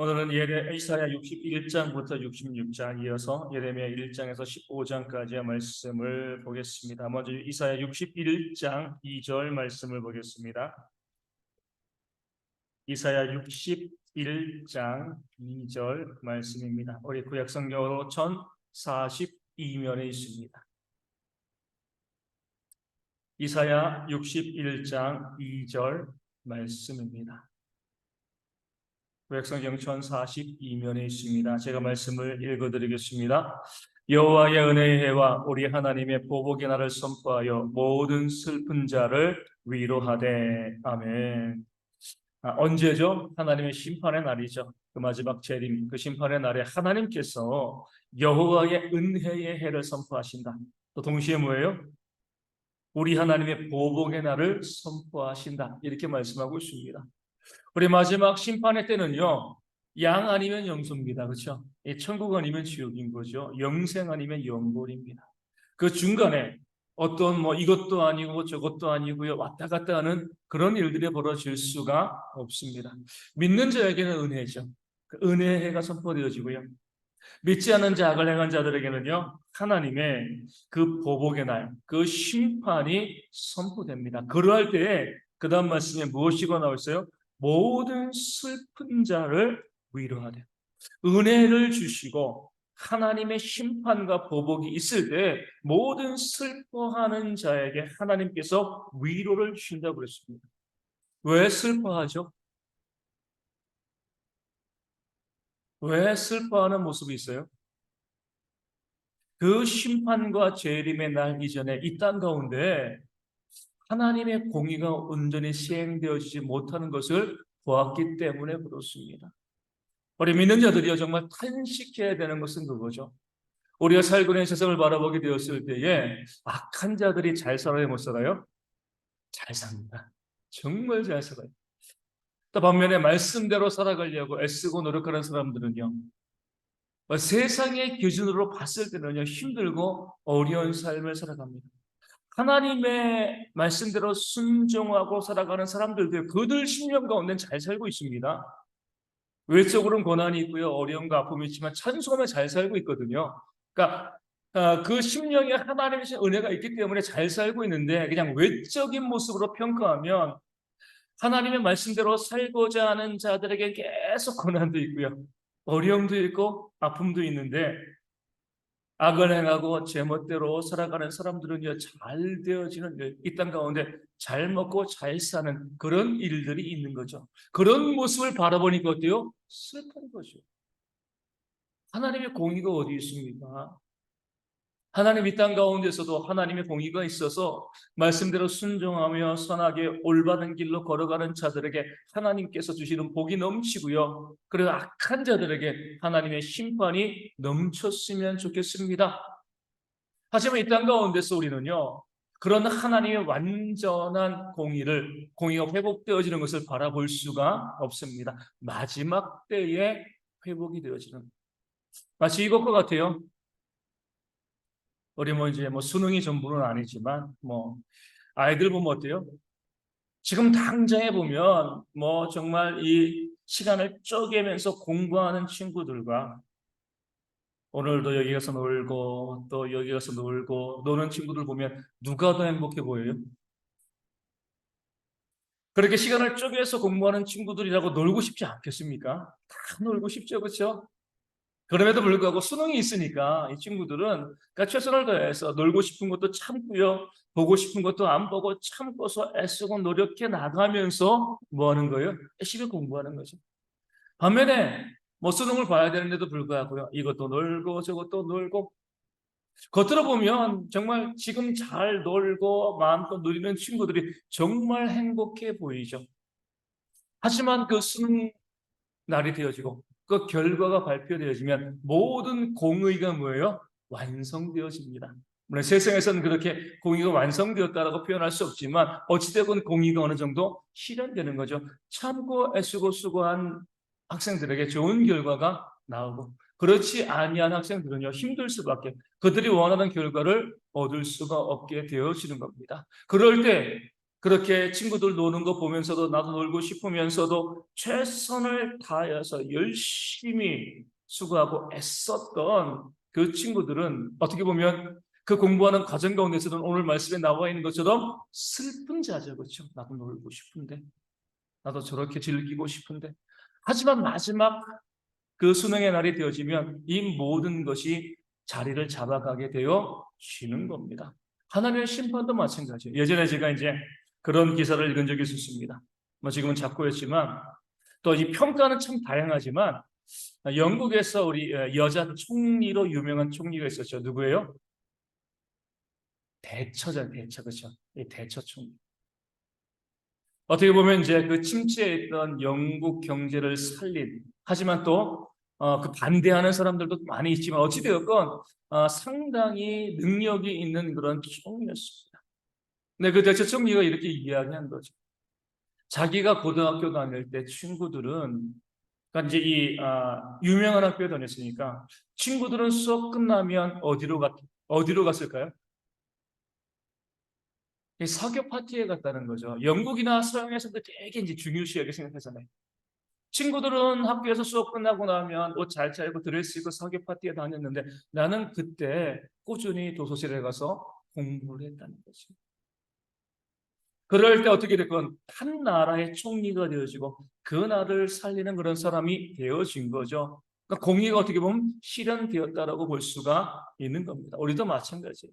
오늘은 이사야 61장부터 66장 이어서 예레미야 1장에서 15장까지의 말씀을 보겠습니다. 먼저 이사야 61장 2절 말씀을 보겠습니다. 이사야 61장 2절 말씀입니다. 우리 구약성경으로 1042면에 있습니다. 이사야 61장 2절 말씀입니다. 구약성경 1042면에 있습니다. 제가 말씀을 읽어드리겠습니다. 여호와의 은혜의 해와 우리 하나님의 보복의 날을 선포하여 모든 슬픈 자를 위로하되. 아멘. 언제죠? 하나님의 심판의 날이죠. 그 마지막 재림, 그 심판의 날에 하나님께서 여호와의 은혜의 해를 선포하신다. 또 동시에 뭐예요? 우리 하나님의 보복의 날을 선포하신다. 이렇게 말씀하고 있습니다. 우리 마지막 심판의 때는요, 양 아니면 영소입니다. 그렇죠? 천국 아니면 지옥인 거죠. 영생 아니면 영골입니다. 그 중간에 어떤 이것도 아니고 저것도 아니고요, 왔다 갔다 하는 그런 일들이 벌어질 수가 없습니다. 믿는 자에게는 은혜죠. 그 은혜의 해가 선포되어지고요. 믿지 않는 자, 악을 행한 자들에게는요, 하나님의 그 보복의 날, 그 심판이 선포됩니다. 그러할 때에 그 다음 말씀에 무엇이고 나와 있어요? 모든 슬픈 자를 위로하되. 은혜를 주시고 하나님의 심판과 보복이 있을 때 모든 슬퍼하는 자에게 하나님께서 위로를 주신다고 그랬습니다. 왜 슬퍼하죠? 왜 슬퍼하는 모습이 있어요? 그 심판과 재림의 날 이전에 이 땅 가운데 하나님의 공의가 온전히 시행되어지지 못하는 것을 보았기 때문에 그렇습니다. 우리 믿는 자들이요, 정말 탄식해야 되는 것은 그거죠. 우리가 살고 있는 세상을 바라보게 되었을 때에 악한 자들이 잘 살아요, 못 살아요? 잘 삽니다. 정말 잘 살아요. 또 반면에 말씀대로 살아가려고 애쓰고 노력하는 사람들은요, 세상의 기준으로 봤을 때는요, 힘들고 어려운 삶을 살아갑니다. 하나님의 말씀대로 순종하고 살아가는 사람들도 그들 심령 가운데는 잘 살고 있습니다. 외적으로는 고난이 있고요, 어려움과 아픔이 있지만 찬송하며 잘 살고 있거든요. 그러니까 그 심령에 하나님의 은혜가 있기 때문에 잘 살고 있는데, 그냥 외적인 모습으로 평가하면 하나님의 말씀대로 살고자 하는 자들에게 계속 고난도 있고요, 어려움도 있고 아픔도 있는데, 악을 행하고 제멋대로 살아가는 사람들은요, 잘 되어지는 일, 이 땅 가운데 잘 먹고 잘 사는 그런 일들이 있는 거죠. 그런 모습을 바라보니까 어때요? 슬픈 거죠. 하나님의 공의가 어디 있습니까? 하나님 이 땅 가운데서도 하나님의 공의가 있어서 말씀대로 순종하며 선하게 올바른 길로 걸어가는 자들에게 하나님께서 주시는 복이 넘치고요, 그리고 악한 자들에게 하나님의 심판이 넘쳤으면 좋겠습니다. 하지만 이 땅 가운데서 우리는요, 그런 하나님의 완전한 공의가 회복되어지는 것을 바라볼 수가 없습니다. 마지막 때에 회복이 되어지는, 마치 이것과 같아요. 우리 이제 수능이 전부는 아니지만 아이들 보면 어때요? 지금 당장에 보면 정말 이 시간을 쪼개면서 공부하는 친구들과 오늘도 여기 가서 놀고 또 여기 가서 놀고 노는 친구들 보면 누가 더 행복해 보여요? 그렇게 시간을 쪼개서 공부하는 친구들이라고 놀고 싶지 않겠습니까? 다 놀고 싶죠, 그렇죠? 그럼에도 불구하고 수능이 있으니까 이 친구들은 그러니까 최선을 다해서 놀고 싶은 것도 참고요, 보고 싶은 것도 안 보고 참고서 애쓰고 노력해 나가면서 뭐 하는 거예요? 열심히 공부하는 거죠. 반면에 수능을 봐야 되는데도 불구하고요, 이것도 놀고 저것도 놀고, 겉으로 보면 정말 지금 잘 놀고 마음껏 누리는 친구들이 정말 행복해 보이죠. 하지만 그 수능 날이 되어지고 그 결과가 발표되어지면 모든 공의가 뭐예요? 완성되어집니다. 물론 세상에서는 그렇게 공의가 완성되었다라고 표현할 수 없지만 어찌되건 공의가 어느 정도 실현되는 거죠. 참고 애쓰고 수고한 학생들에게 좋은 결과가 나오고, 그렇지 아니한 학생들은요, 힘들 수밖에, 그들이 원하는 결과를 얻을 수가 없게 되어지는 겁니다. 그럴 때 그렇게 친구들 노는 거 보면서도 나도 놀고 싶으면서도 최선을 다해서 열심히 수고하고 애썼던 그 친구들은 어떻게 보면 그 공부하는 과정 가운데서는 오늘 말씀에 나와 있는 것처럼 슬픈 자죠. 그렇죠? 나도 놀고 싶은데, 나도 저렇게 즐기고 싶은데. 하지만 마지막 그 수능의 날이 되어지면 이 모든 것이 자리를 잡아가게 되어 쉬는 겁니다. 하나님의 심판도 마찬가지예요. 예전에 제가 이제 그런 기사를 읽은 적이 있었습니다. 뭐 지금은 작고였지만 또 이 평가는 참 다양하지만 영국에서 우리 여자 총리로 유명한 총리가 있었죠. 누구예요? 대처죠, 대처. 그렇죠? 이 대처 총리. 어떻게 보면 이제 그 침체에 있던 영국 경제를 살린, 하지만 또 그 반대하는 사람들도 많이 있지만 어찌되었건 상당히 능력이 있는 그런 총리였습니다. 근데 그 대처 총리가 이렇게 이야기한 거죠. 자기가 고등학교 다닐 때 친구들은, 그러니까 이제 유명한 학교에 다녔으니까 친구들은 수업 끝나면 어디로 갔을까요? 사교 파티에 갔다는 거죠. 영국이나 서양에서도 되게 이제 중요시하게 생각하잖아요. 친구들은 학교에서 수업 끝나고 나면 옷 잘 차리고 드레스 입고 사교 파티에 다녔는데 나는 그때 꾸준히 도서실에 가서 공부를 했다는 거죠. 그럴 때 어떻게 됐건 한 나라의 총리가 되어지고 그 나라를 살리는 그런 사람이 되어진 거죠. 그러니까 공의가 어떻게 보면 실현되었다라고 볼 수가 있는 겁니다. 우리도 마찬가지예요.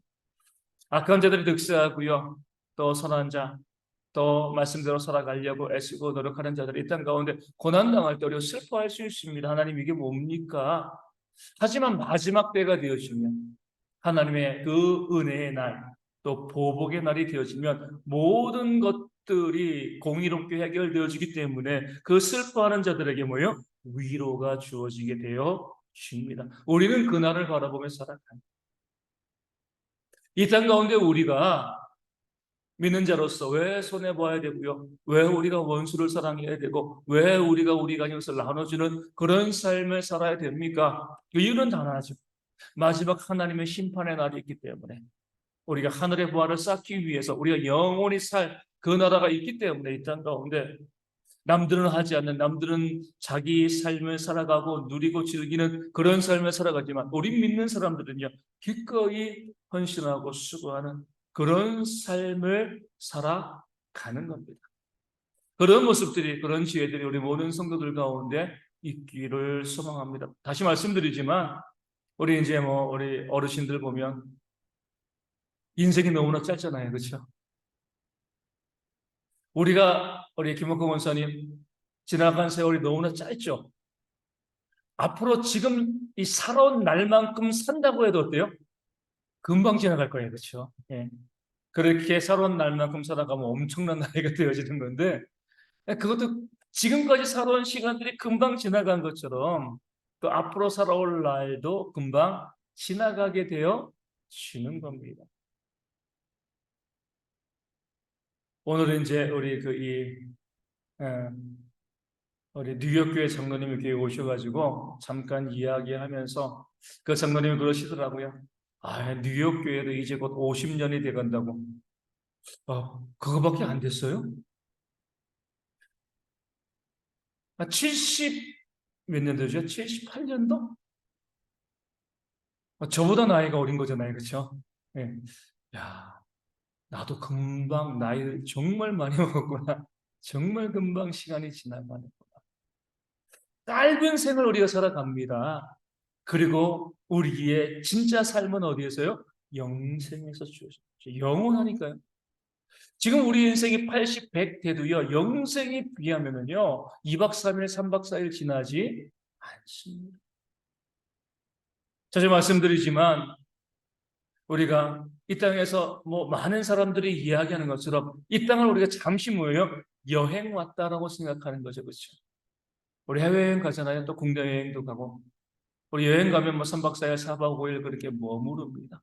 악한 자들이 득세하고요. 또 선한 자, 또 말씀대로 살아가려고 애쓰고 노력하는 자들이 이 땅 가운데 고난당할 때 우리가 슬퍼할 수 있습니다. 하나님 이게 뭡니까? 하지만 마지막 때가 되어지면 하나님의 그 은혜의 날, 또 보복의 날이 되어지면 모든 것들이 공의롭게 해결되어지기 때문에 그 슬퍼하는 자들에게 뭐요? 위로가 주어지게 되어 집니다. 우리는 그 날을 바라보며 살아가요. 이 땅 가운데 우리가 믿는 자로서 왜 손해봐야 되고요? 왜 우리가 원수를 사랑해야 되고 왜 우리가 우리 가정에서 나눠주는 그런 삶을 살아야 됩니까? 그 이유는 단하죠. 마지막 하나님의 심판의 날이 있기 때문에 우리가 하늘의 부활을 쌓기 위해서 우리가 영원히 살 그 나라가 있기 때문에 이 땅 가운데 남들은 하지 않는, 남들은 자기 삶을 살아가고 누리고 즐기는 그런 삶을 살아가지만 우리 믿는 사람들은요 기꺼이 헌신하고 수고하는 그런 삶을 살아가는 겁니다. 그런 모습들이, 그런 지혜들이 우리 모든 성도들 가운데 있기를 소망합니다. 다시 말씀드리지만 우리 이제 우리 어르신들 보면 인생이 너무나 짧잖아요, 그렇죠? 우리 김옥호 원사님 지나간 세월이 너무나 짧죠. 앞으로 지금 이 살아온 날만큼 산다고 해도 어때요? 금방 지나갈 거예요, 그렇죠? 예. 그렇게 살아온 날만큼 살아가면 엄청난 나이가 되어지는 건데 그것도 지금까지 살아온 시간들이 금방 지나간 것처럼 또 앞으로 살아올 날도 금방 지나가게 되어 지는 겁니다. 오늘은 이제 우리 뉴욕교회 장로님이 교회 오셔가지고 잠깐 이야기하면서 그 장로님이 그러시더라고요. 뉴욕교회도 이제 곧 50년이 돼간다고. 그거밖에 안 됐어요? 70 몇 년도죠? 78년도? 저보다 나이가 어린 거잖아요, 그렇죠? 예. 야, 나도 금방 나이를 정말 많이 먹었구나. 정말 금방 시간이 지나가는. 짧은 생을 우리가 살아갑니다. 그리고 우리의 진짜 삶은 어디에서요? 영생에서 주어져요. 영원하니까요. 지금 우리 인생이 80, 100 돼도요, 영생에 비하면은요, 2박 3일, 3박 4일 지나지 않습니다. 자주 말씀드리지만, 우리가 이 땅에서 많은 사람들이 이야기하는 것처럼 이 땅을 우리가 잠시 뭐예요? 여행 왔다라고 생각하는 거죠. 그렇죠? 우리 해외여행 가잖아요. 또 국내 여행도 가고. 우리 여행 가면 3박 4일, 4박 5일 그렇게 머무릅니다.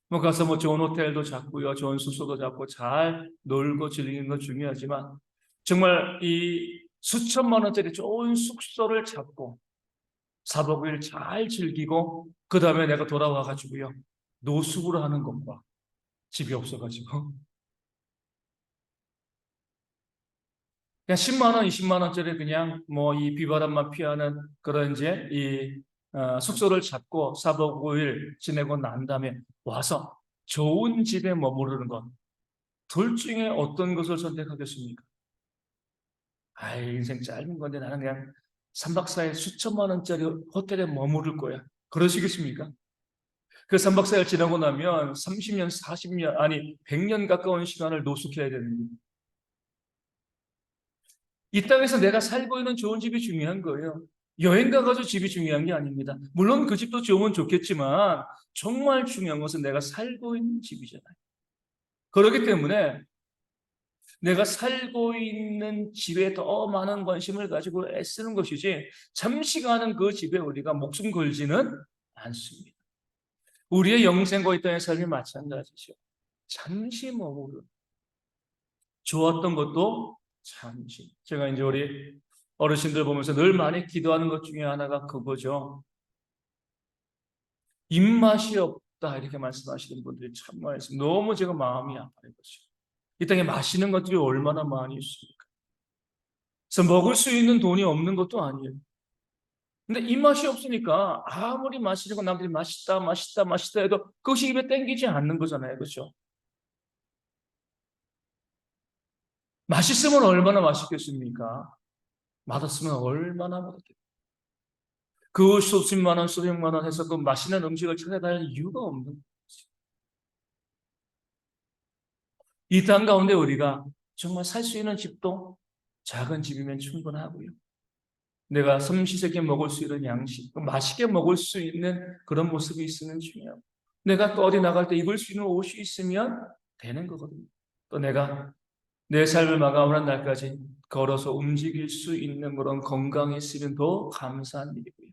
가서 좋은 호텔도 잡고요. 좋은 숙소도 잡고 잘 놀고 즐기는 건 중요하지만 정말 이 수천만 원짜리 좋은 숙소를 잡고 4박 5일 잘 즐기고 그 다음에 내가 돌아와 가지고요. 노숙을 하는 것과 집이 없어가지고 그냥 10만 원, 20만 원짜리 그냥 뭐 이 비바람만 피하는 그런 이제 숙소를 잡고 4박 5일 지내고 난 다음에 와서 좋은 집에 머무르는 것. 둘 중에 어떤 것을 선택하겠습니까? 인생 짧은 건데 나는 그냥 3박 4일 수천만 원짜리 호텔에 머무를 거야. 그러시겠습니까? 그 3박 4일 지나고 나면 30년, 40년, 아니 100년 가까운 시간을 노숙해야 됩니다. 이 땅에서 내가 살고 있는 좋은 집이 중요한 거예요. 여행 가가지고 집이 중요한 게 아닙니다. 물론 그 집도 좋으면 좋겠지만 정말 중요한 것은 내가 살고 있는 집이잖아요. 그렇기 때문에 내가 살고 있는 집에 더 많은 관심을 가지고 애쓰는 것이지 잠시 가는 그 집에 우리가 목숨 걸지는 않습니다. 우리의 영생과 이 땅의 삶이 마찬가지죠. 잠시 머무르는 좋았던 것도 잠시. 제가 이제 우리 어르신들 보면서 늘 많이 기도하는 것 중에 하나가 그거죠. 입맛이 없다 이렇게 말씀하시는 분들이 참 많이 있습니다. 너무 제가 마음이 아파요. 이 땅에 맛있는 것들이 얼마나 많이 있습니까? 그래서 먹을 수 있는 돈이 없는 것도 아니에요. 근데 입맛이 없으니까 아무리 맛있는 거 남들이 맛있다 맛있다 맛있다 해도 그것이 입에 땡기지 않는 거잖아요. 그렇죠? 맛있으면 얼마나 맛있겠습니까? 맛없으면 얼마나 맛없겠습니까? 그 수십만 원, 수백만 원 해서 그 맛있는 음식을 찾아다닐 이유가 없는 거죠. 이 땅 가운데 우리가 정말 살 수 있는 집도 작은 집이면 충분하고요. 내가 삼시세끼 먹을 수 있는 양식, 맛있게 먹을 수 있는 그런 모습이 있으면 중요하고, 내가 또 어디 나갈 때 입을 수 있는 옷이 있으면 되는 거거든요. 또 내가 내 삶을 마감하는 날까지 걸어서 움직일 수 있는 그런 건강이 있으면 더 감사한 일이고요.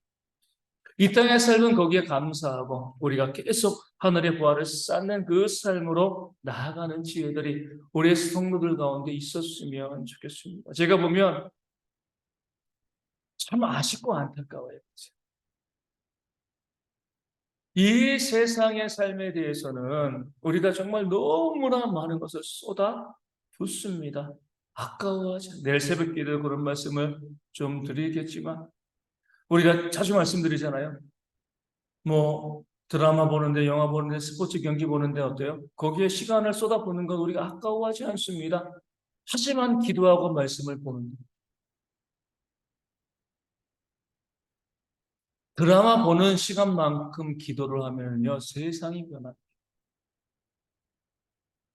이 땅의 삶은 거기에 감사하고 우리가 계속 하늘의 보화를 쌓는 그 삶으로 나아가는 지혜들이 우리의 성도들 가운데 있었으면 좋겠습니다. 제가 보면 참 아쉽고 안타까워요. 이 세상의 삶에 대해서는 우리가 정말 너무나 많은 것을 쏟아 붓습니다. 아까워하지. 내일 새벽기도 그런 말씀을 좀 드리겠지만 우리가 자주 말씀드리잖아요. 뭐 드라마 보는데, 영화 보는데, 스포츠 경기 보는데 어때요? 거기에 시간을 쏟아붓는 건 우리가 아까워하지 않습니다. 하지만 기도하고 말씀을 보는데, 드라마 보는 시간만큼 기도를 하면요 세상이 변합니다.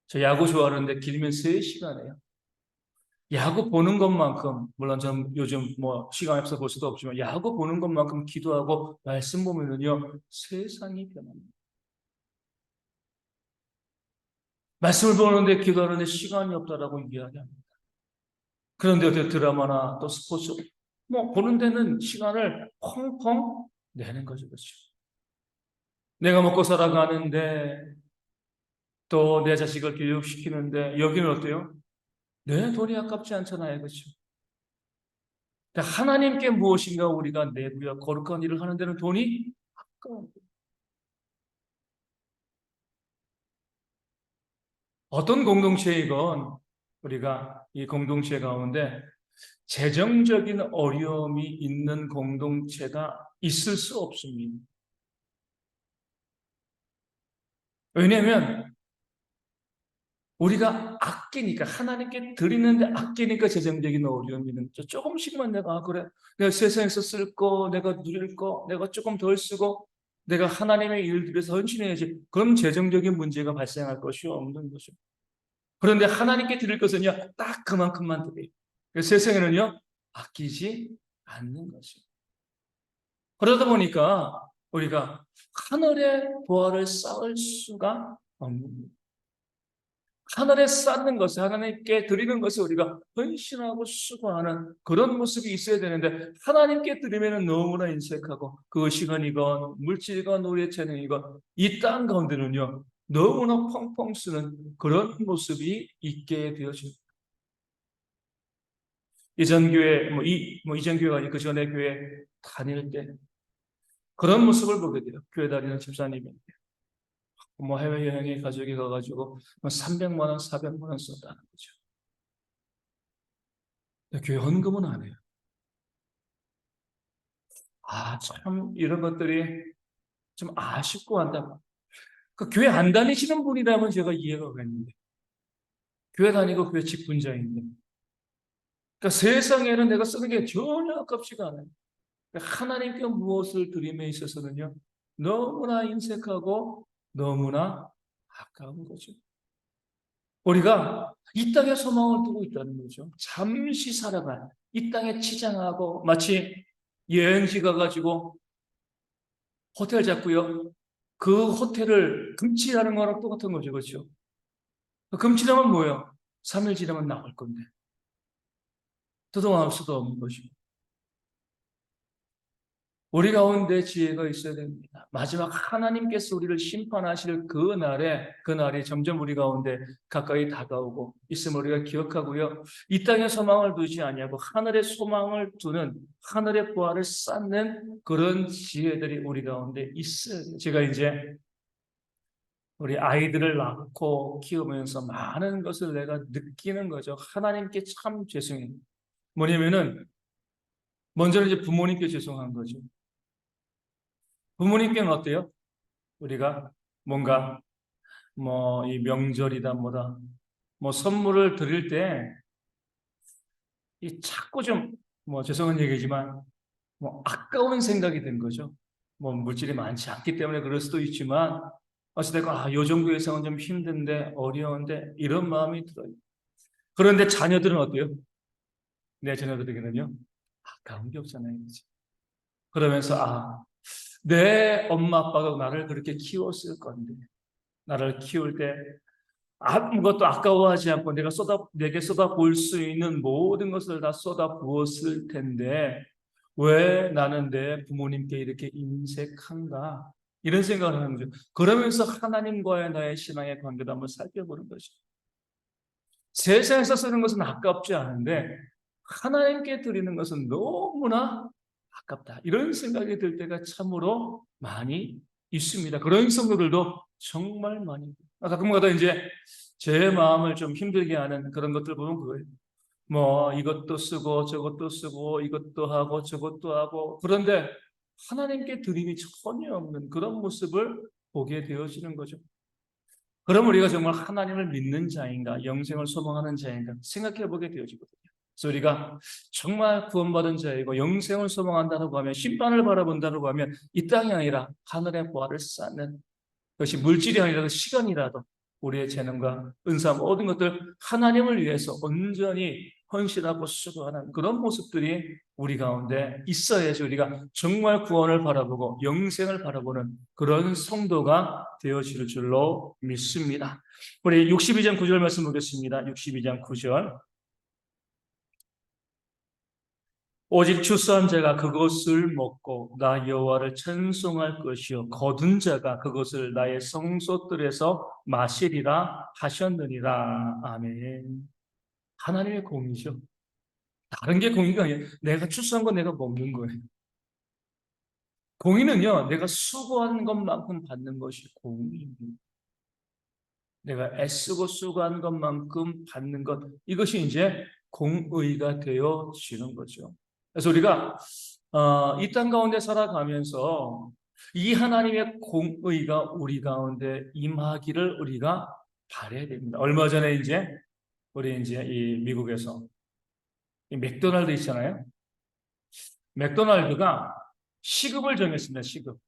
저 야구 좋아하는데 길면 3시간이에요. 야구 보는 것만큼, 물론 저는 요즘 뭐 시간이 없어 볼 수도 없지만 야구 보는 것만큼 기도하고 말씀 보면은요 세상이 변합니다. 말씀을 보는데 기도하는데 시간이 없다라고 이야기합니다. 그런데 어떻게 드라마나 또 스포츠 뭐 보는 데는 시간을 펑펑 내는 거죠. 그렇죠? 내가 먹고 살아가는데 또 내 자식을 교육시키는데 여기는 어때요? 내 돈이 아깝지 않잖아요. 그렇죠? 하나님께 무엇인가 우리가 내고요. 거룩한 일을 하는 데는 돈이 아까운 거예요. 어떤 공동체이건 우리가 이 공동체 가운데 재정적인 어려움이 있는 공동체가 있을 수 없습니다. 왜냐하면 우리가 아끼니까 하나님께 드리는데 아끼니까 재정적인 어려움이 있는 거죠. 조금씩만 내가 그래 내가 세상에서 쓸 거 내가 누릴 거 내가 조금 덜 쓰고 내가 하나님의 일을 위해서 헌신해야지. 그럼 재정적인 문제가 발생할 것이 없는 거죠. 그런데 하나님께 드릴 것은요 딱 그만큼만 드려요. 세상에는요 아끼지 않는 거죠. 그러다 보니까 우리가 하늘의 보화를 쌓을 수가 없는 거예요. 하늘에 쌓는 것을 하나님께 드리는 것을 우리가 헌신하고 수고하는 그런 모습이 있어야 되는데 하나님께 드리면 너무나 인색하고 그 시간이건 물질이건 우리의 재능이건 이 땅 가운데는요 너무나 펑펑 쓰는 그런 모습이 있게 되어집니다. 이전 교회 이전 교회가 아니고 그 전에 교회 다닐 때 그런 모습을 보게 돼요. 교회 다니는 집사님이 뭐 해외여행에 가족이 가가지고 300만 원, 400만 원 썼다는 거죠. 교회 헌금은 안 해요. 참 이런 것들이 좀 아쉽고 한다. 그 교회 안 다니시는 분이라면 제가 이해가 가겠는데, 교회 다니고 교회 직분자인데, 그러니까 세상에는 내가 쓰는 게 전혀 아깝지가 않아요. 그러니까 하나님께 무엇을 드림에 있어서는요, 너무나 인색하고 너무나 아까운 거죠. 우리가 이 땅에 소망을 두고 있다는 거죠. 잠시 살아갈, 이 땅에 치장하고 마치 여행지 가가지고 호텔 잡고요. 그 호텔을 금치라는 거랑 똑같은 거죠. 그렇죠? 금치라면 뭐예요? 3일 지나면 나갈 건데. 도망할 수도 없는 것이고. 우리 가운데 지혜가 있어야 됩니다. 마지막 하나님께서 우리를 심판하실 그날이 점점 우리 가운데 가까이 다가오고 있음을 우리가 기억하고요. 이 땅에 소망을 두지 아니하고 하늘의 소망을 두는, 하늘의 보화를 쌓는 그런 지혜들이 우리 가운데 있어야 돼요. 제가 이제 우리 아이들을 낳고 키우면서 많은 것을 내가 느끼는 거죠. 하나님께 참 죄송해요. 뭐냐면은, 먼저는 이제 부모님께 죄송한 거죠. 부모님께는 어때요? 우리가 뭔가 이 명절이다 뭐다 선물을 드릴 때 이 자꾸 좀 죄송한 얘기지만 아까운 생각이 든 거죠. 물질이 많지 않기 때문에 그럴 수도 있지만 어찌됐건 요 정도 예상은 좀 힘든데 어려운데 이런 마음이 들어요. 그런데 자녀들은 어때요? 내 자녀들에게는요, 아까운 게 없잖아요. 그치? 그러면서 내 엄마 아빠가 나를 그렇게 키웠을 건데, 나를 키울 때 아무것도 아까워하지 않고 내게 쏟아부을 수 있는 모든 것을 다 쏟아부었을 텐데 왜 나는 내 부모님께 이렇게 인색한가? 이런 생각을 하는 거죠. 그러면서 하나님과의 나의 신앙의 관계도 한번 살펴보는 거죠. 세상에서 쓰는 것은 아깝지 않은데 하나님께 드리는 것은 너무나 아깝다. 이런 생각이 들 때가 참으로 많이 있습니다. 그런 성도들도 정말 많이. 가끔가다 이제 제 마음을 좀 힘들게 하는 그런 것들 보면 그거예요. 이것도 쓰고 저것도 쓰고 이것도 하고 저것도 하고 그런데 하나님께 드림이 전혀 없는 그런 모습을 보게 되어지는 거죠. 그럼 우리가 정말 하나님을 믿는 자인가, 영생을 소망하는 자인가 생각해 보게 되어지거든요. 그래서 우리가 정말 구원받은 자이고 영생을 소망한다고 하면, 심판을 바라본다고 하면 이 땅이 아니라 하늘의 보화를 쌓는, 그것이 물질이 아니라도 시간이라도 우리의 재능과 은사 모든 것들 하나님을 위해서 온전히 헌신하고 수고하는 그런 모습들이 우리 가운데 있어야지 우리가 정말 구원을 바라보고 영생을 바라보는 그런 성도가 되어질 줄로 믿습니다. 우리 62장 9절 말씀 보겠습니다. 62장 9절. 오직 추수한 자가 그것을 먹고 나 여호와를 찬송할 것이요 거둔 자가 그것을 나의 성소들에서 마시리라 하셨느니라. 아멘. 하나님의 공이죠. 다른 게 공의가 아니에요. 내가 추수한 거 내가 먹는 거예요. 공의는요, 내가 수고한 것만큼 받는 것이 공의입니다. 내가 애쓰고 수고한 것만큼 받는 것, 이것이 이제 공의가 되어지는 거죠. 그래서 우리가 이 땅 가운데 살아가면서 이 하나님의 공의가 우리 가운데 임하기를 우리가 바라야 됩니다. 얼마 전에 우리 이 미국에서 이 맥도날드 있잖아요. 맥도날드가 시급을 정했습니다. 시급.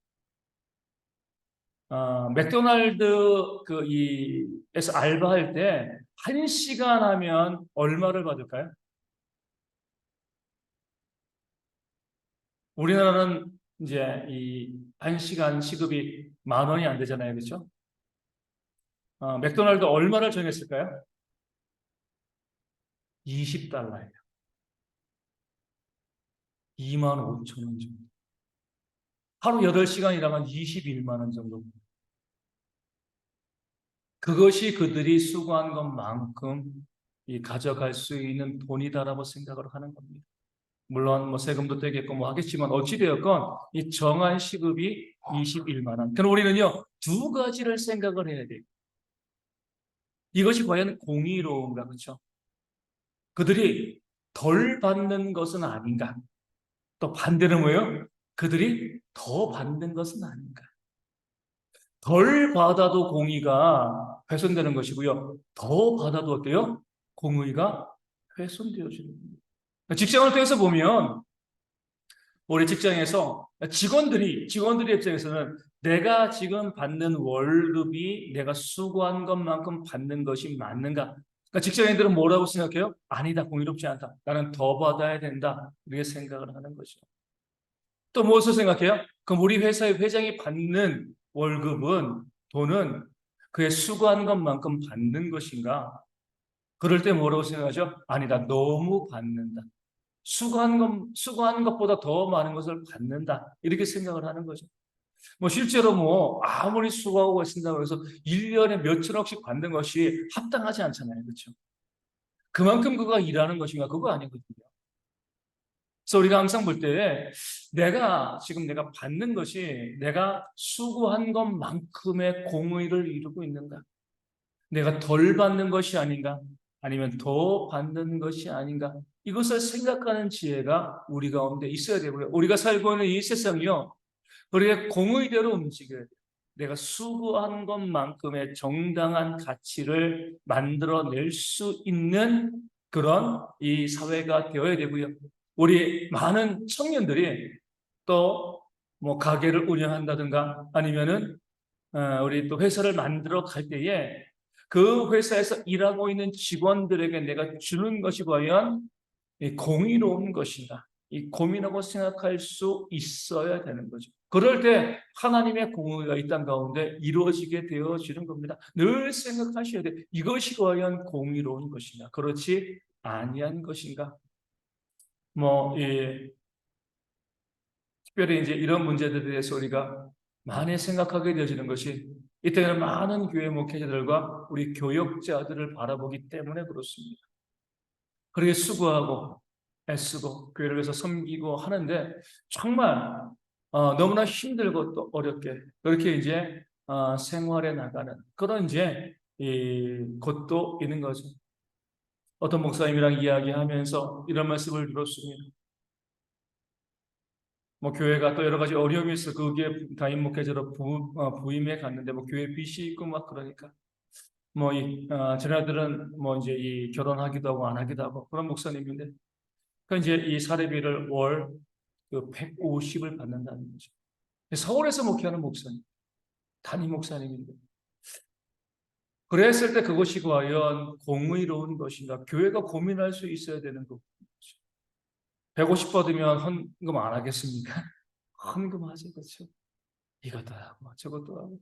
맥도날드 에서 알바할 때 1시간 하면 얼마를 받을까요? 우리나라는 이제 이 1시간 시급이 10,000원이 안 되잖아요. 그렇죠? 맥도날드 얼마를 정했을까요? 20달러예요. 25,000원 정도. 하루 8시간 일하면 21만 원 정도. 그것이 그들이 수고한 것만큼 가져갈 수 있는 돈이다라고 생각을 하는 겁니다. 물론 세금도 떼겠고 하겠지만 어찌되었건 이 정한 시급이 21만 원. 그럼 우리는요, 두 가지를 생각을 해야 돼요. 이것이 과연 공의로운가, 그렇죠? 그들이 덜 받는 것은 아닌가? 또 반대로 뭐예요? 그들이 더 받는 것은 아닌가? 덜 받아도 공의가 훼손되는 것이고요. 더 받아도 어때요? 공의가 훼손되어지는 겁니다. 직장을 통해서 보면 우리 직장에서 직원들의 입장에서는 내가 지금 받는 월급이 내가 수고한 것만큼 받는 것이 맞는가? 그러니까 직장인들은 뭐라고 생각해요? 아니다, 공의롭지 않다. 나는 더 받아야 된다. 이렇게 생각을 하는 거죠. 또 무엇을 생각해요? 그럼 우리 회사의 회장이 받는 월급은, 돈은 그의 수고한 것만큼 받는 것인가? 그럴 때 뭐라고 생각하죠? 아니다, 너무 받는다. 수고한 것보다 더 많은 것을 받는다. 이렇게 생각을 하는 거죠. 뭐 실제로 뭐 아무리 수고하고 계신다고 해서 1년에 몇천억씩 받는 것이 합당하지 않잖아요. 그렇죠? 그만큼 그가 일하는 것인가? 그거 아니거든요. 그래서 우리가 항상 볼 때 내가 받는 것이 내가 수고한 것만큼의 공의를 이루고 있는가? 내가 덜 받는 것이 아닌가? 아니면 더 받는 것이 아닌가? 이것을 생각하는 지혜가 우리 가운데 있어야 되고요. 우리가 살고 있는 이 세상이요. 우리의 공의대로 움직여야 돼요. 내가 수고한 것만큼의 정당한 가치를 만들어낼 수 있는 그런 이 사회가 되어야 되고요. 우리 많은 청년들이 또 뭐 가게를 운영한다든가 아니면은 우리 또 회사를 만들어 갈 때에 그 회사에서 일하고 있는 직원들에게 내가 주는 것이 과연 이 공의로운 것인가? 이 고민하고 생각할 수 있어야 되는 거죠. 그럴 때 하나님의 공의가 이 땅 가운데 이루어지게 되어지는 겁니다. 늘 생각하셔야 돼. 이것이 과연 공의로운 것이냐? 그렇지 아니한 것인가? 특별히 이제 이런 문제들에 대해서 우리가 많이 생각하게 되어지는 것이 이때는 많은 교회 목회자들과 우리 교역자들을 바라보기 때문에 그렇습니다. 그렇게 수고하고 애쓰고 교회를 위해서 섬기고 하는데 정말 너무나 힘들고 또 어렵게 그렇게 이제 생활해 나가는 그런 이제 이 것도 있는 거죠. 어떤 목사님이랑 이야기하면서 이런 말씀을 들었습니다. 뭐 교회가 또 여러 가지 어려움이 있어 그게 담임 목회자로 부임해 갔는데 뭐 교회 빚이 있고 막 그러니까 저네들은 뭐 이제 이 결혼하기도 하고 안 하기도 하고 그런 목사님인데 그 이제 이 사례비를 월 그 150을 받는다는 거죠. 서울에서 목회하는 목사님, 담임 목사님인데 그랬을 때 그것이 과연 공의로운 것인가? 교회가 고민할 수 있어야 되는 거죠. 150 받으면 헌금 안 하겠습니까? 헌금하죠, 그렇죠? 이것도 하고 저것도 하고.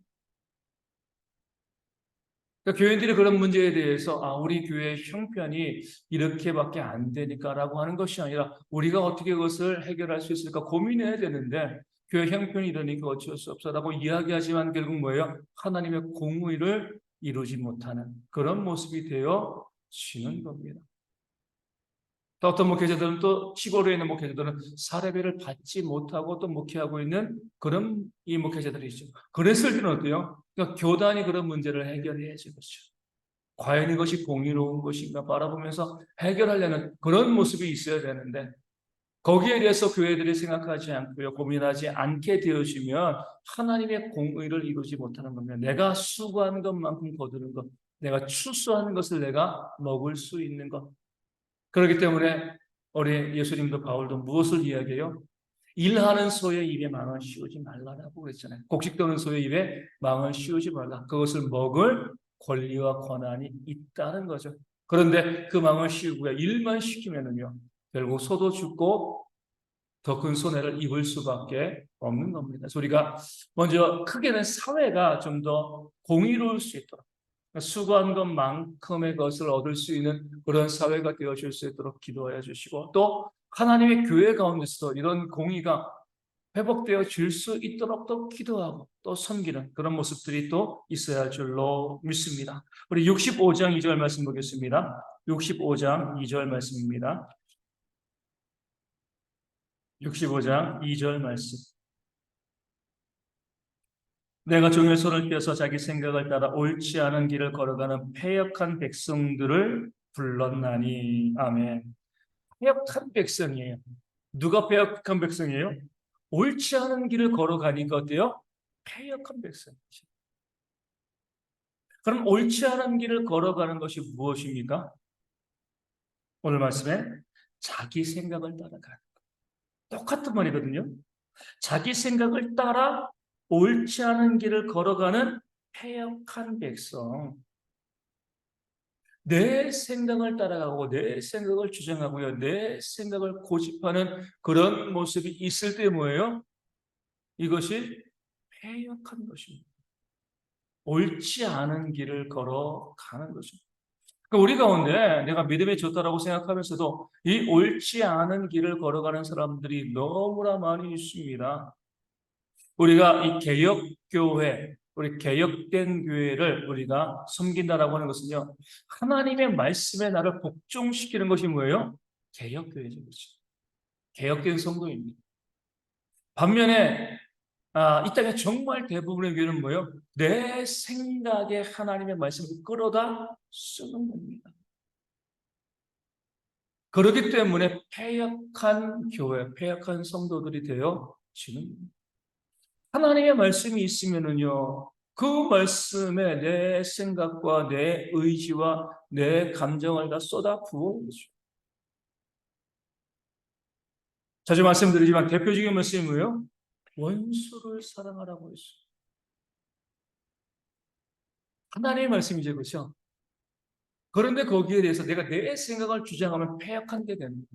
그러니까 교인들이 그런 문제에 대해서 우리 교회의 형편이 이렇게밖에 안 되니까라고 하는 것이 아니라 우리가 어떻게 그것을 해결할 수 있을까 고민해야 되는데 교회 형편이 이러니까 어쩔 수 없어라고 이야기하지만 결국 뭐예요? 하나님의 공의를 이루지 못하는 그런 모습이 되어지는 겁니다. 또 어떤 목회자들은 또 시골에 있는 목회자들은 사례비를 받지 못하고 또 목회하고 있는 그런 이 목회자들이 있죠. 그랬을 때는 어때요? 그러니까 교단이 그런 문제를 해결해야지 그렇죠. 과연 이것이 공의로운 것인가 바라보면서 해결하려는 그런 모습이 있어야 되는데 거기에 대해서 교회들이 생각하지 않고요. 고민하지 않게 되어지면 하나님의 공의를 이루지 못하는 겁니다. 내가 수고하는 것만큼 거두는 것, 내가 추수하는 것을 내가 먹을 수 있는 것. 그렇기 때문에 우리 예수님도 바울도 무엇을 이야기해요? 일하는 소의 입에 망을 씌우지 말라라고 그랬잖아요. 곡식 떠는 소의 입에 망을 씌우지 말라. 그것을 먹을 권리와 권한이 있다는 거죠. 그런데 그 망을 씌우고 일만 시키면은요, 결국 소도 죽고 더 큰 손해를 입을 수밖에 없는 겁니다. 그래서 우리가 먼저 크게는 사회가 좀 더 공의로울 수 있도록 수고한 것만큼의 것을 얻을 수 있는 그런 사회가 되어질 수 있도록 기도하여 주시고 또 하나님의 교회 가운데서 이런 공의가 회복되어 질 수 있도록 또 기도하고 또 섬기는 그런 모습들이 또 있어야 할 줄로 믿습니다. 우리 65장 2절 말씀 보겠습니다. 65장 2절 말씀입니다. 65장 2절 말씀. 내가 종의 손을 떼서 자기 생각을 따라 옳지 않은 길을 걸어가는 패역한 백성들을 불렀나니. 아멘. 패역한 백성이에요. 누가 패역한 백성이에요? 옳지 않은 길을 걸어가니까 어때요? 패역한 백성이죠. 그럼 옳지 않은 길을 걸어가는 것이 무엇입니까? 오늘 말씀에 자기 생각을 따라가는. 똑같은 말이거든요. 자기 생각을 따라 옳지 않은 길을 걸어가는 패역한 백성. 내 생각을 따라가고 내 생각을 주장하고요. 내 생각을 고집하는 그런 모습이 있을 때 뭐예요? 이것이 패역한 것입니다. 옳지 않은 길을 걸어가는 것입니다. 그러니까 우리 가운데 내가 믿음이 좋다라고 생각하면서도 이 옳지 않은 길을 걸어가는 사람들이 너무나 많이 있습니다. 우리가 이 개혁교회, 우리 개혁된 교회를 우리가 섬긴다라고 하는 것은요, 하나님의 말씀에 나를 복종시키는 것이 뭐예요? 개혁교회죠. 그렇죠? 개혁된 성도입니다. 반면에 이 땅에 정말 대부분의 교회는 뭐예요? 내 생각에 하나님의 말씀을 끌어다 쓰는 겁니다. 그렇기 때문에 패역한 교회, 패역한 성도들이 되어지는 겁니다. 하나님의 말씀이 있으면은요, 그 말씀에 내 생각과 내 의지와 내 감정을 다 쏟아 부어오죠. 자주 말씀드리지만 대표적인 말씀이 뭐예요? 원수를 사랑하라고 했어요. 하나님의 말씀이죠, 그렇죠? 그런데 거기에 대해서 내가 내 생각을 주장하면 패역한 게 됩니다.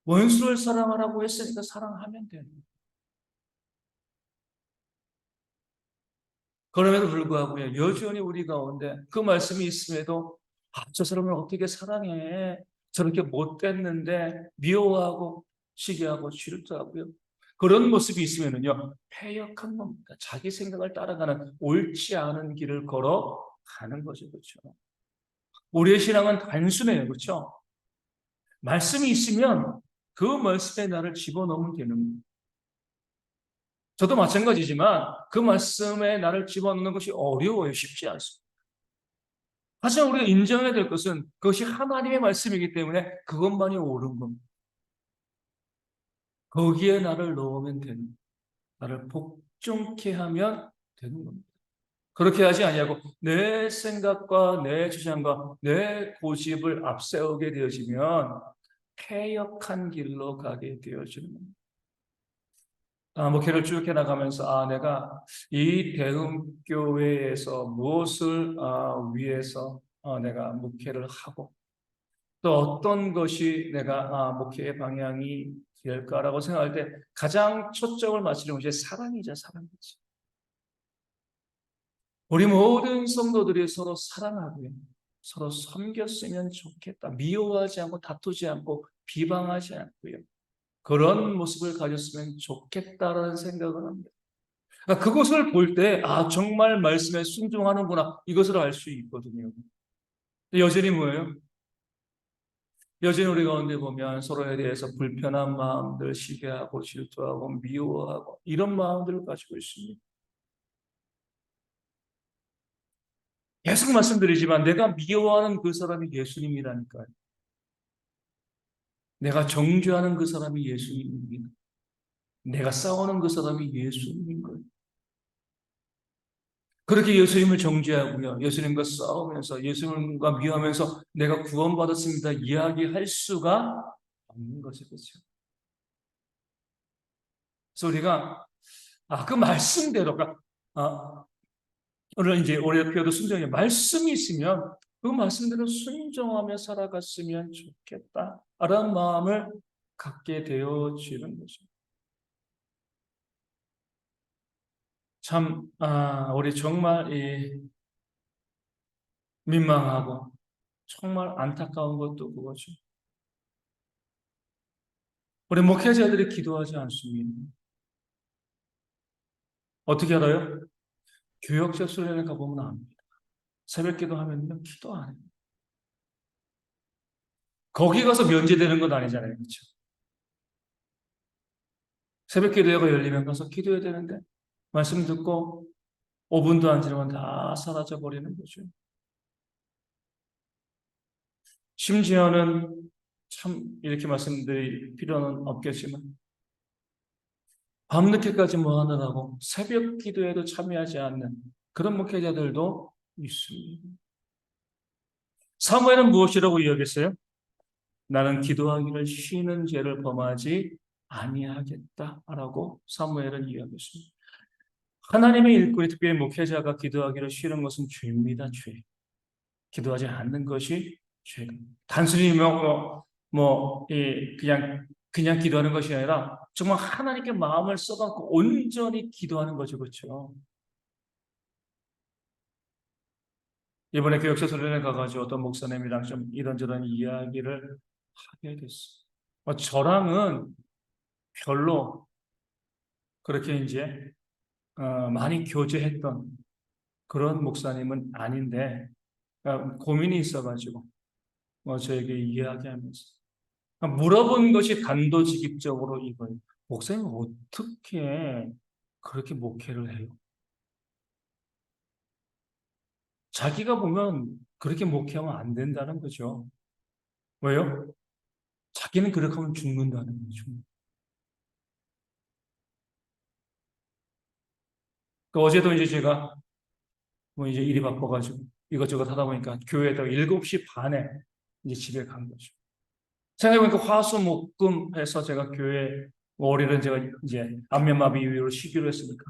원수를 사랑하라고 했으니까 사랑하면 됩니다. 그럼에도 불구하고요, 여전히 우리 가운데 그 말씀이 있음에도 저 사람을 어떻게 사랑해? 저렇게 못됐는데 미워하고 시기하고 질투하고요. 그런 모습이 있으면은요, 패역한 겁니다. 자기 생각을 따라가는 옳지 않은 길을 걸어가는 거죠, 그렇죠? 우리의 신앙은 단순해요, 그렇죠? 말씀이 있으면 그 말씀에 나를 집어넣으면 되는 거예요. 저도 마찬가지지만 그 말씀에 나를 집어넣는 것이 어려워요. 쉽지 않습니다. 하지만 우리가 인정해야 될 것은 그것이 하나님의 말씀이기 때문에 그것만이 옳은 겁니다. 거기에 나를 넣으면 되는 거예요. 나를 복종케 하면 되는 겁니다. 그렇게 하지 아니하고 내 생각과 내 주장과 내 고집을 앞세우게 되어지면 패역한 길로 가게 되어지는 겁니다. 목회를 쭉 해나가면서 내가 이 대흥교회에서 무엇을 위해서 내가 목회를 하고 또 어떤 것이 내가 목회의 방향이 될까라고 생각할 때 가장 초점을 맞추는 것이 사랑이죠, 사랑이죠. 우리 모든 성도들이 서로 사랑하고요, 서로 섬겼으면 좋겠다. 미워하지 않고 다투지 않고 비방하지 않고요. 그런 모습을 가졌으면 좋겠다라는 생각을 합니다. 그것을 볼 때, 정말 말씀에 순종하는구나. 이것을 알 수 있거든요. 여전히 뭐예요? 여전히 우리 가운데 보면 서로에 대해서 불편한 마음들, 시기하고 질투하고 미워하고 이런 마음들을 가지고 있습니다. 계속 말씀드리지만 내가 미워하는 그 사람이 예수님이라니까요. 내가 정죄하는 그 사람이 예수님입니다. 내가 싸우는 그 사람이 예수님인 거예요. 그렇게 예수님을 정죄하고요, 예수님과 싸우면서 예수님과 미워하면서 내가 구원받았습니다 이야기할 수가 없는 것이 그렇죠. 그래서 우리가 그 말씀대로 오늘 이제 올해 표도 순종의 말씀이 있으면 그 말씀대로 순종하며 살아갔으면 좋겠다라는 마음을 갖게 되어지는 거죠. 참 우리 정말 민망하고 정말 안타까운 것도 그거죠. 우리 목회자들이 기도하지 않습니다. 어떻게 알아요? 교역자 수련회 가보면 압니다. 새벽 기도하면요, 기도 안 해요. 거기 가서 면제되는 건 아니잖아요. 그렇죠? 새벽 기도회가 열리면 가서 기도해야 되는데 말씀 듣고 5분도 안 지나면 다 사라져 버리는 거죠. 심지어는 참 이렇게 말씀드릴 필요는 없겠지만 밤늦게까지 뭐 하느라고 새벽 기도에도 참여하지 않는 그런 목회자들도 있습니다. 사무엘은 무엇이라고 이야기했어요? 나는 기도하기를 쉬는 죄를 범하지 아니하겠다라고 사무엘은 이야기했습니다. 하나님의 일꾼이 특별히 목회자가 기도하기를 쉬는 것은 죄입니다. 죄. 기도하지 않는 것이 죄가. 단순히 그냥 기도하는 것이 아니라 정말 하나님께 마음을 써갖고 온전히 기도하는 거죠, 그렇죠? 이번에 교역소 수련회 가가지고 어떤 목사님이랑 좀 이런저런 이야기를 하게 됐어요. 저랑은 별로 그렇게 이제 많이 교제했던 그런 목사님은 아닌데 고민이 있어가지고 저에게 이야기하면서 물어본 것이 단도직입적으로 이거예요. 목사님 어떻게 그렇게 목회를 해요? 자기가 보면 그렇게 목회하면 안 된다는 거죠. 왜요? 자기는 그렇게 하면 죽는다는 거죠. 어제도 이제 제가 이제 일이 바빠가지고 이것저것 하다 보니까 교회에다가 7시 반에 이제 집에 간 거죠. 생각해보니까 화수목금해서 제가 교회 월요일은 제가 이제 안면마비 이후로 쉬기로 했으니까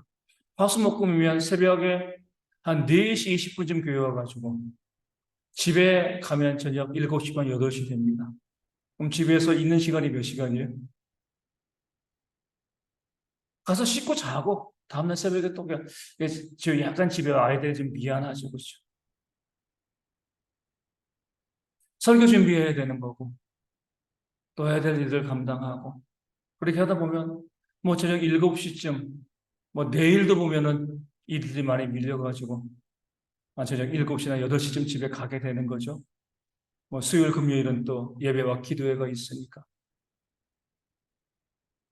화수목금이면 새벽에 한 4시 20분쯤 교회 와가지고 집에 가면 저녁 7시 반 8시 됩니다. 그럼 집에서 있는 시간이 몇 시간이에요? 가서 씻고 자고 다음날 새벽에 또 저 약간 집에 아이들이 좀 미안하죠, 그렇죠? 설교 준비해야 되는 거고 또 해야 될 일들 감당하고 그렇게 하다 보면 저녁 7시쯤 내일도 보면은 일들이 많이 밀려가지고 저녁 7시나 8시쯤 집에 가게 되는 거죠. 수요일 금요일은 또 예배와 기도회가 있으니까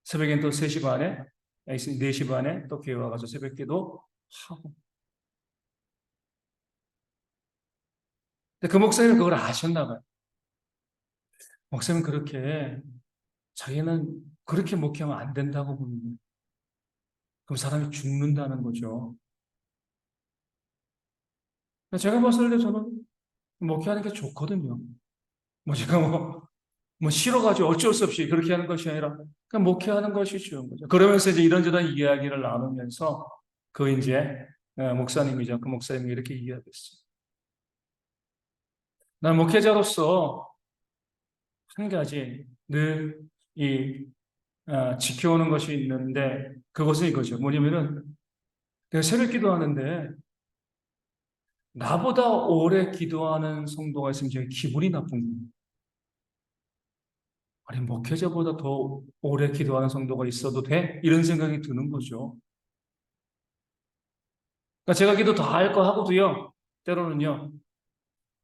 새벽엔 또 3시 반에 4시 반에 또 교회 와가지고 새벽 기도 하고 근데 그 목사님은 그걸 아셨나 봐요. 목사님은 그렇게 자기는 그렇게 목회하면 안 된다고 보는 그럼 사람이 죽는다는 거죠. 제가 봤을 때 저는 목회하는 게 좋거든요. 제가 싫어가지고 어쩔 수 없이 그렇게 하는 것이 아니라 그냥 목회하는 것이 좋은 거죠. 그러면서 이제 이런저런 이야기를 나누면서 이제 목사님이죠. 그 목사님이 이렇게 이야기했어요. 난 목회자로서 한 가지 늘 지켜오는 것이 있는데 그것은 이거죠. 뭐냐면은 내가 새벽 기도하는데 나보다 오래 기도하는 성도가 있으면 제가 기분이 나쁜 거예요. 아니, 목회자보다 더 오래 기도하는 성도가 있어도 돼? 이런 생각이 드는 거죠. 그러니까 제가 기도 다 할 거 하고도요, 때로는요,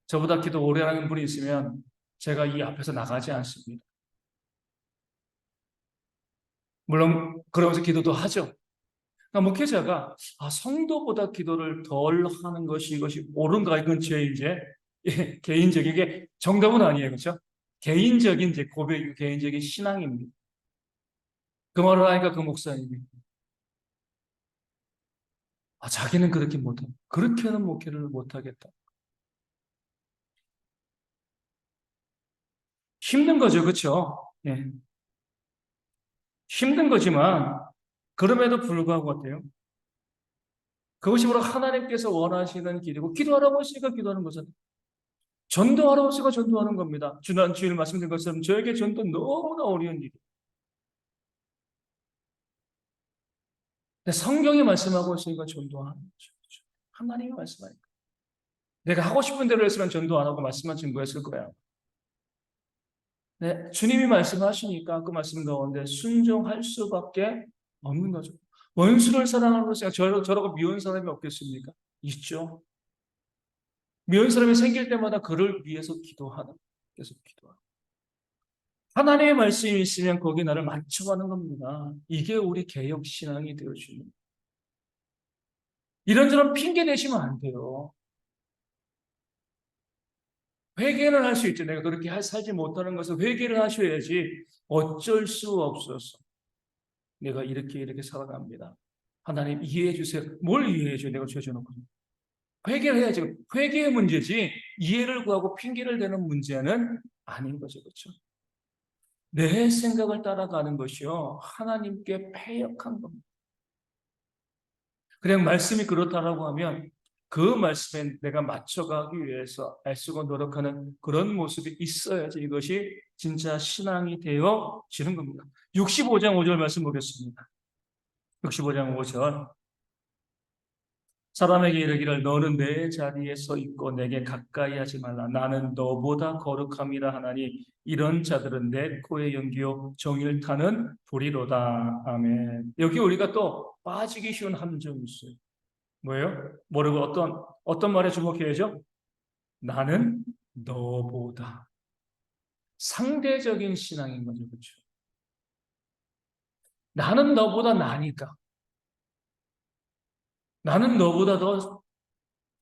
저보다 기도 오래 하는 분이 있으면 제가 이 앞에서 나가지 않습니다. 물론, 그러면서 기도도 하죠. 그러니까 목회자가, 성도보다 기도를 덜 하는 것이 이것이 옳은가? 이건 제 이제, 개인적인, 이게 정답은 아니에요. 그렇죠? 개인적인 이제 고백, 개인적인 신앙입니다. 그 말을 하니까 그 목사님이, 자기는 그렇게 못해. 그렇게는 목회를 못하겠다. 힘든 거죠, 그렇죠? 예. 힘든 거지만 그럼에도 불구하고 어때요? 그것이 바로 하나님께서 원하시는 길이고 기도하라고 했으니까 기도하는 거잖아요. 전도하라고 했으니까 전도하는 겁니다. 지난 주일 말씀드린 것처럼 저에게 전도 너무나 어려운 일이에요. 근데 성경이 말씀하고 있으니까 전도하는 거죠. 하나님이 말씀하니까. 내가 하고 싶은 대로 했으면 전도 안 하고 말씀만 증거했을 거야. 네, 주님이 말씀하시니까 그 말씀 가운데 순종할 수밖에 없는 거죠. 원수를 사랑하는 것이 저라고 미운 사람이 없겠습니까? 있죠. 미운 사람이 생길 때마다 그를 위해서 기도하는, 계속 기도하는. 하나님의 말씀이 있으면 거기 나를 맞춰가는 겁니다. 이게 우리 개혁 신앙이 되어주는. 이런저런 핑계 대시면 안 돼요. 회개는 할 수 있죠. 내가 그렇게 살지 못하는 것을 회개를 하셔야지. 어쩔 수 없어서 내가 이렇게 살아갑니다. 하나님 이해해 주세요. 뭘 이해해 줘요? 내가 죄져놓고. 회개를 해야지. 회개의 문제지 이해를 구하고 핑계를 대는 문제는 아닌 거죠. 그렇죠? 내 생각을 따라가는 것이요. 하나님께 패역한 겁니다. 그냥 말씀이 그렇다라고 하면 그 말씀에 내가 맞춰가기 위해서 애쓰고 노력하는 그런 모습이 있어야지 이것이 진짜 신앙이 되어지는 겁니다. 65장 5절 말씀 보겠습니다. 65장 5절. 사람에게 이르기를 너는 내 자리에 서 있고 내게 가까이 하지 말라. 나는 너보다 거룩함이라 하나니 이런 자들은 내 코의 연기요 정일 타는 불이로다. 아멘. 여기 우리가 또 빠지기 쉬운 함정이 있어요. 뭐예요? 모르고 어떤 말에 주목해야죠? 나는 너보다. 상대적인 신앙인 거죠. 그렇죠? 나는 너보다 나니까. 나는 너보다 더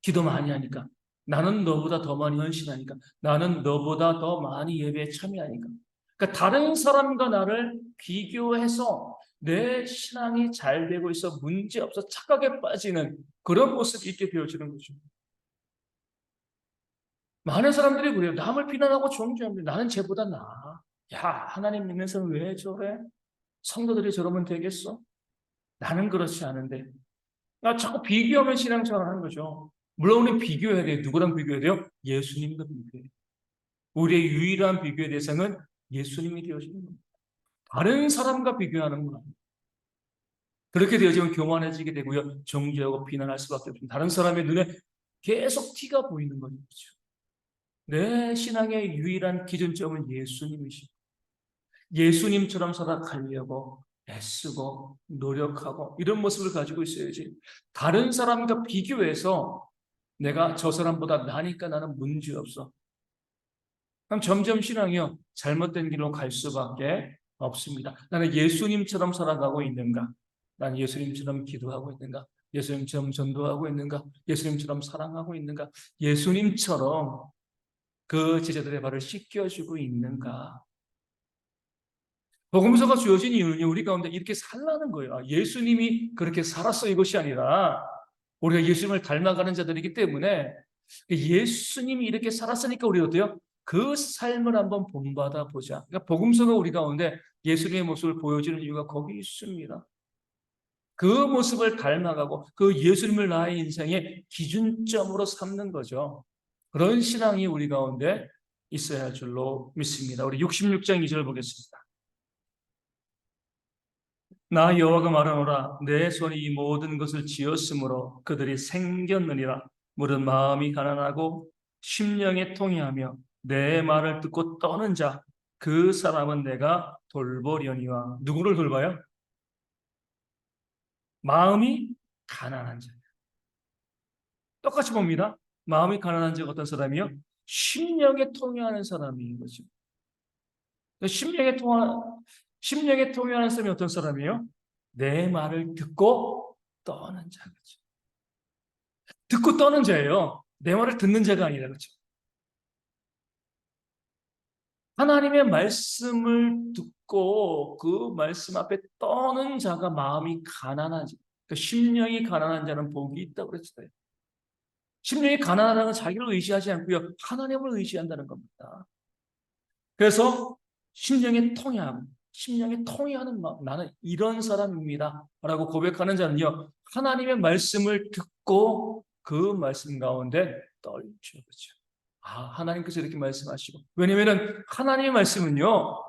기도 많이 하니까. 나는 너보다 더 많이 헌신하니까. 나는 너보다 더 많이 예배에 참여하니까. 그러니까 다른 사람과 나를 비교해서 내 신앙이 잘 되고 있어 문제없어 착각에 빠지는 그런 모습이 있게 되어지는 거죠. 많은 사람들이 그래요. 남을 비난하고 정죄합니다. 나는 쟤보다 나아. 야, 하나님 믿는 사람 왜 저래? 성도들이 저러면 되겠어? 나는 그렇지 않은데. 나 자꾸 비교하면 신앙생활 하는 거죠. 물론 우리 비교해야 돼요. 누구랑 비교해야 돼요? 예수님과 비교해요. 우리의 유일한 비교의 대상은 예수님이 되어지는 겁니다. 다른 사람과 비교하는 건 아니에요. 그렇게 되어지면 교만해지게 되고요. 정죄하고 비난할 수밖에 없습니다. 다른 사람의 눈에 계속 티가 보이는 거죠. 내 신앙의 유일한 기준점은 예수님이시고 예수님처럼 살아가려고 애쓰고 노력하고 이런 모습을 가지고 있어야지. 다른 사람과 비교해서 내가 저 사람보다 나니까 나는 문제없어. 그럼 점점 신앙이요 잘못된 길로 갈 수밖에 없습니다. 나는 예수님처럼 살아가고 있는가? 나는 예수님처럼 기도하고 있는가? 예수님처럼 전도하고 있는가? 예수님처럼 사랑하고 있는가? 예수님처럼 그 제자들의 발을 씻겨주고 있는가? 복음서가 주어진 이유는 우리 가운데 이렇게 살라는 거예요. 예수님이 그렇게 살았어 이것이 아니라 우리가 예수님을 닮아가는 자들이기 때문에 예수님이 이렇게 살았으니까 우리 어때요? 그 삶을 한번 본받아 보자. 그러니까 복음서가 우리 가운데 예수님의 모습을 보여주는 이유가 거기 있습니다. 그 모습을 닮아가고 그 예수님을 나의 인생의 기준점으로 삼는 거죠. 그런 신앙이 우리 가운데 있어야 할 줄로 믿습니다. 우리 66장 2절 보겠습니다. 나 여호와가 말하노라 내 손이 이 모든 것을 지었으므로 그들이 생겼느니라. 무릇 마음이 가난하고 심령에 통회하며 내 말을 듣고 떠는 자 그 사람은 내가 돌보려니와. 누구를 돌봐요? 마음이 가난한 자. 똑같이 봅니다. 마음이 가난한 자가 어떤 사람이요? 심령에 통회하는 사람인 거죠. 심령에 통회하는 사람이 어떤 사람이에요? 내 말을 듣고 떠는 자죠. 듣고 떠는 자예요. 내 말을 듣는 자가 아니라 그렇죠. 하나님의 말씀을 듣고 그 말씀 앞에 떠는 자가 마음이 가난한 자. 그러니까 심령이 가난한 자는 복이 있다고 그랬어요. 심령이 가난하다는 건 자기를 의지하지 않고요. 하나님을 의지한다는 겁니다. 그래서 심령에 통해하는 마음, 나는 이런 사람입니다. 라고 고백하는 자는요, 하나님의 말씀을 듣고 그 말씀 가운데 떨죠. 그렇죠. 하나님께서 이렇게 말씀하시고. 왜냐면은 하나님의 말씀은요,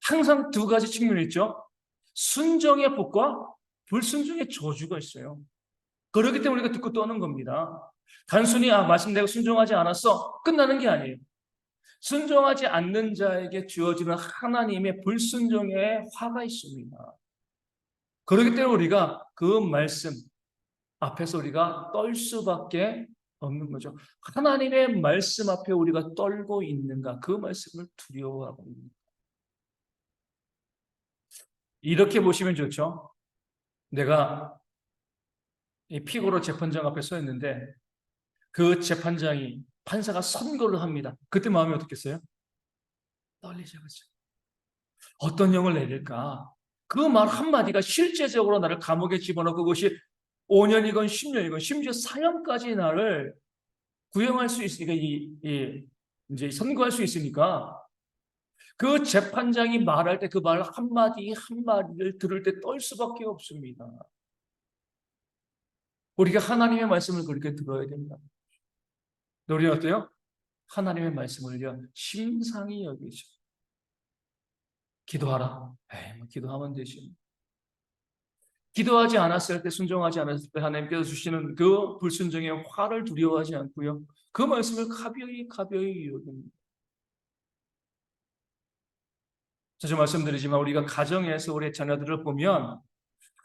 항상 두 가지 측면이 있죠. 순종의 복과 불순종의 저주가 있어요. 그렇기 때문에 우리가 듣고 떠는 겁니다. 단순히, 말씀 내가 순종하지 않았어. 끝나는 게 아니에요. 순종하지 않는 자에게 주어지는 하나님의 불순종의 화가 있습니다. 그렇기 때문에 우리가 그 말씀 앞에서 우리가 떨 수밖에 없는 거죠. 하나님의 말씀 앞에 우리가 떨고 있는가? 그 말씀을 두려워하고 있는가? 이렇게 보시면 좋죠. 내가 이 피고로 재판장 앞에 서 있는데 그 재판장이 판사가 선고를 합니다. 그때 마음이 어떻겠어요? 떨리죠, 그렇죠? 어떤 형을 내릴까? 그 말 한마디가 실제적으로 나를 감옥에 집어넣고 그것이 5년이건 10년이건 심지어 사형까지 나를 구형할 수 있으니까 이제 선고할 수 있으니까 그 재판장이 말할 때 그 말 한마디 한마디를 들을 때 떨 수밖에 없습니다. 우리가 하나님의 말씀을 그렇게 들어야 됩니다. 우리는 어때요? 하나님의 말씀을요 심상히 여기죠. 기도하라. 에이, 뭐 기도하면 되지. 기도하지 않았을 때, 순종하지 않았을 때 하나님께서 주시는 그 불순종의 화를 두려워하지 않고요. 그 말씀을 가벼이 가벼이 여깁니다. 자주 말씀드리지만 우리가 가정에서 우리 자녀들을 보면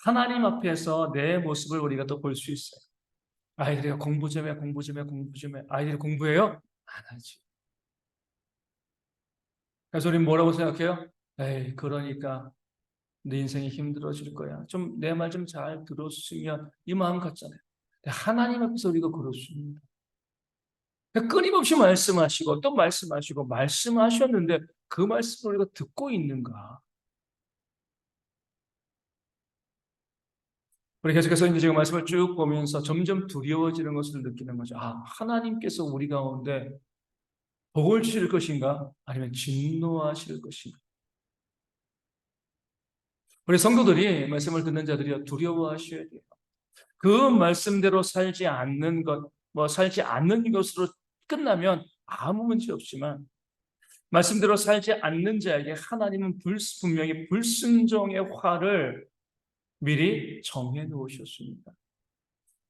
하나님 앞에서 내 모습을 우리가 또 볼 수 있어요. 아이들이 공부 좀 해, 공부 좀 해, 공부 좀 해. 아이들이 공부해요? 안 하지. 그래서 우리는 뭐라고 생각해요? 에이, 그러니까 내 인생이 힘들어질 거야. 좀 내 말 좀 잘 들었으면 이 마음 같잖아요. 하나님 앞에서 우리가 그렇습니다. 끊임없이 말씀하시고 또 말씀하시고 말씀하셨는데 그 말씀을 우리가 듣고 있는가? 우리 계속해서 이제 지금 말씀을 쭉 보면서 점점 두려워지는 것을 느끼는 거죠. 아, 하나님께서 우리 가운데 복을 주실 것인가? 아니면 진노하실 것인가? 우리 성도들이 말씀을 듣는 자들이 두려워하셔야 돼요. 그 말씀대로 살지 않는 것, 살지 않는 것으로 끝나면 아무 문제 없지만 말씀대로 살지 않는 자에게 하나님은 분명히 불순종의 화를 미리 정해 놓으셨습니다.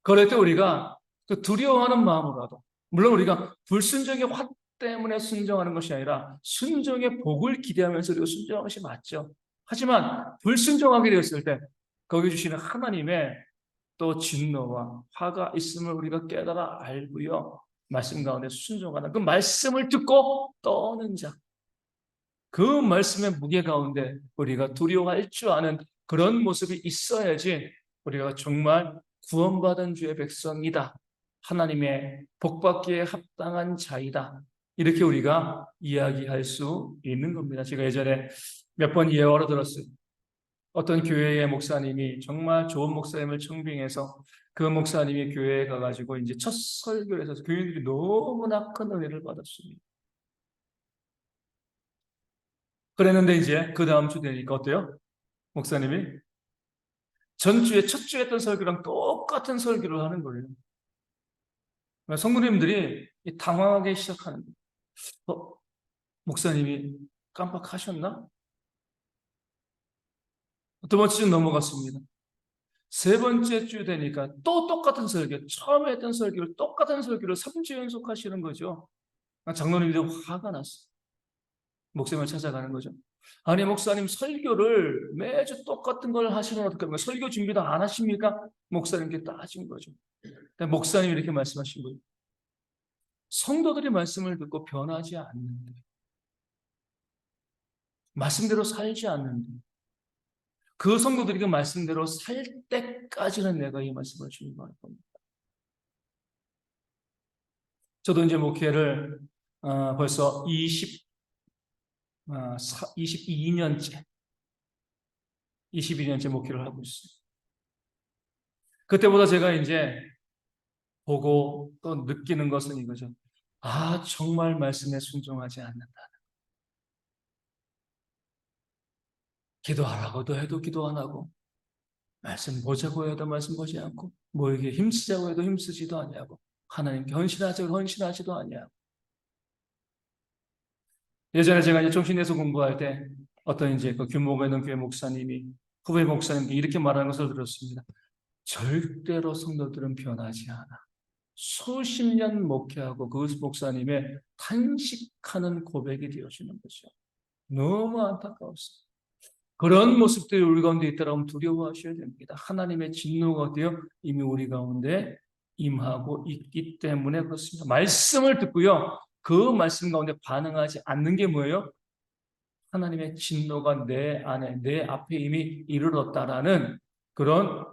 그럴 때 우리가 그 두려워하는 마음으로라도 물론 우리가 불순종의 화 때문에 순종하는 것이 아니라 순종의 복을 기대하면서 우리가 순종하는 것이 맞죠. 하지만 불순종하게 되었을 때 거기 주시는 하나님의 또 진노와 화가 있음을 우리가 깨달아 알고요. 말씀 가운데 순종하는 그 말씀을 듣고 떠는 자. 그 말씀의 무게 가운데 우리가 두려워할 줄 아는 그런 모습이 있어야지 우리가 정말 구원받은 주의 백성이다. 하나님의 복받기에 합당한 자이다. 이렇게 우리가 이야기할 수 있는 겁니다. 제가 예전에 몇 번 예화로 들었어요. 어떤 교회의 목사님이 정말 좋은 목사님을 청빙해서 그 목사님이 교회에 가가지고 이제 첫 설교를 해서 교인들이 너무나 큰 은혜를 받았습니다. 그랬는데 이제 그 다음 주 되니까 어때요? 목사님이 전주에 첫 주에 했던 설교랑 똑같은 설교를 하는 거예요. 성도님들이 당황하기 시작하는 거예요. 목사님이 깜빡하셨나? 두 번째 주 넘어갔습니다. 세 번째 주 되니까 또 똑같은 설교, 처음에 했던 설교를 똑같은 설교를 3주 연속 하시는 거죠. 장로님들이 화가 났어요. 목사님을 찾아가는 거죠. 아니 목사님 설교를 매주 똑같은 걸 하시면 어떡합니까? 설교 준비도 안 하십니까? 목사님께 따진 거죠. 목사님이 이렇게 말씀하신 거예요. 성도들이 말씀을 듣고 변하지 않는데 말씀대로 살지 않는데 그 성도들이 그 말씀대로 살 때까지는 내가 이 말씀을 준비할 겁니다. 저도 이제 목회를 벌써 22년째 목회를 하고 있어요. 그때보다 제가 이제 보고 또 느끼는 것은 이거죠. 아, 정말 말씀에 순종하지 않는다. 기도하라고도 해도 기도 안 하고, 말씀 보자고 해도 말씀 보지 않고, 뭐에게 힘쓰자고 해도 힘쓰지도 아니하고, 하나님께 헌신하자고 헌신하지도 아니하고. 예전에 제가 이제 정신에서 공부할 때 어떤 이제 그 규모가 있는 교회 목사님이 후배 목사님께 이렇게 말하는 것을 들었습니다. 절대로 성도들은 변하지 않아. 수십 년 목회하고 그 목사님의 탄식하는 고백이 되어지는 거죠. 너무 안타까웠어요. 그런 모습들이 우리 가운데 있다면 두려워하셔야 됩니다. 하나님의 진노가 되어 이미 우리 가운데 임하고 있기 때문에 그렇습니다. 말씀을 듣고요. 그 말씀 가운데 반응하지 않는 게 뭐예요? 하나님의 진노가 내 안에, 내 앞에 이미 이르렀다라는 그런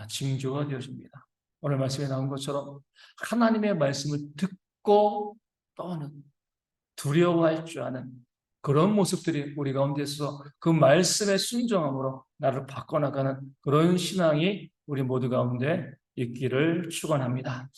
징조가 되어집니다. 오늘 말씀에 나온 것처럼 하나님의 말씀을 듣고 믿고 또는 두려워할 줄 아는 그런 모습들이 우리 가운데서 그 말씀의 순종함으로 나를 바꿔나가는 그런 신앙이 우리 모두 가운데 있기를 축원합니다.